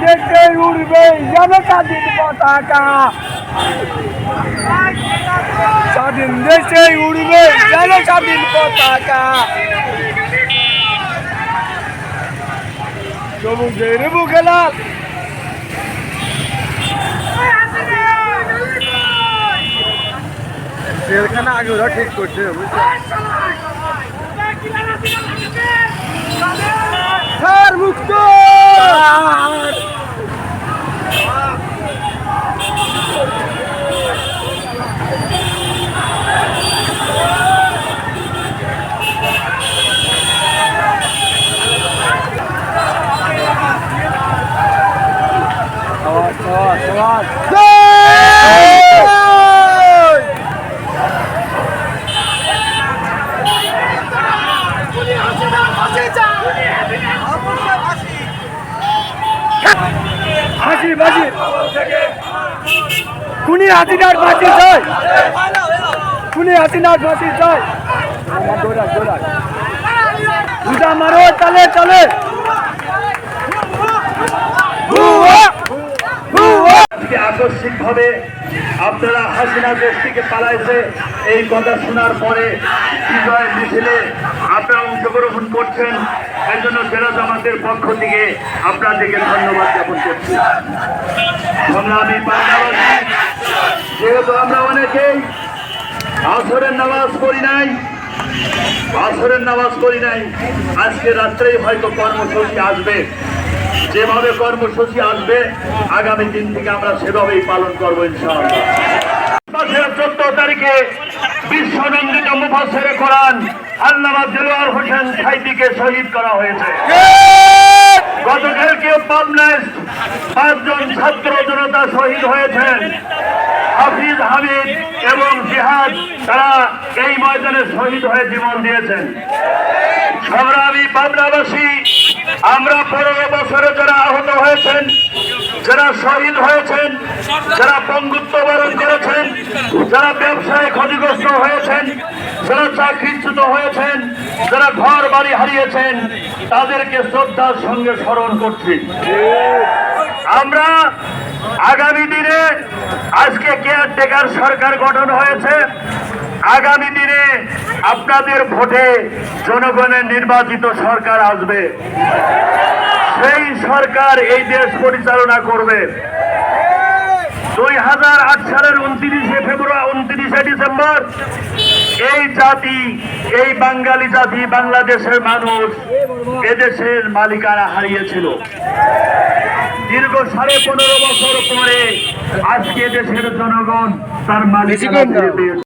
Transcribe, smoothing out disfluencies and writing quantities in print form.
দেশে উড়বে যেন স্বাধীন পতাকা, স্বাধীন দেশে উড়বে যেন স্বাধীন পতাকা, সবুজের বুকে লাল। জেলখানা আগে ওরা ঠিক করছে, স্যার মুক্ত। হাসি বাজি খুনি হাসিনার ফাঁসি চাই, খুনি হাসিনার ফাঁসি চাই। দুটা মারো, চলে চলে। আকস্মিক ভাবে আপনারা হাসিনা দেশ থেকে পালাইছে এই কথা শোনার পরে বিজয় মিছিলে আপনারা অংশগ্রহণ করছেন, এর জন্য জেলা জামাতের পক্ষ থেকে আপনাদেরকে ধন্যবাদ জ্ঞাপন করছি। সংগ্রামী বাংলাবাসী, যেহেতু আমরা অনেকেই আসরের নামাজ পড়ি নাই, আজকে রাত্রেই হয়তো কর্মসূচি আসবে। যেভাবে কর্মসূচি আসবে আগামী দিন থেকে আমরা সেভাবেই পালন করবো ইনশাআল্লাহ। 14 তারিখে বিশ্বনন্দিত মুফাসসিরে কোরআন আল্লামা দেলোয়ার হোসেন সাঈদীকে শহীদ করা হয়েছে। গতকালকে পাবনায় 5 জন ছাত্র জনতা শহীদ হয়েছেন। হাফিজ হামিদ এবং জিহাদ তারা এই ময়দানে শহীদ হয়ে জীবন দিয়েছেন। সংগ্রামী পাবনাবাসী, আমরা 15 বছরে যারা আহত হয়েছেন, যারা শহীদ হয়েছেন, যারা পঙ্গুত্ব বরণ করেছেন, যারা ব্যবসায় ক্ষতিগ্রস্ত হয়েছেন, যারা চাকরিচ্যুত হয়েছেন, যারা ঘর বাড়ি হারিয়েছেন, তাদেরকে শ্রদ্ধার সঙ্গে স্মরণ করছি। আমরা আগামী দিনে, আজকে কেয়ারটেকার সরকার গঠন হয়েছে, আগামী দিনে আপনাদের ভোটে জনগণের নির্বাচিত সরকার আসবে। সেই সরকার এই দেশ পরিচালনা করবে। 2008 সালের 29 ডিসেম্বর এই জাতি, এই বাঙালি জাতি, বাংলাদেশের মানুষ এদেশের মালিকানা হারিয়েছিল। দীর্ঘ 15.5 বছর পরে আজকে দেশের জনগণ তার মালিকানা ফিরে পেয়েছে।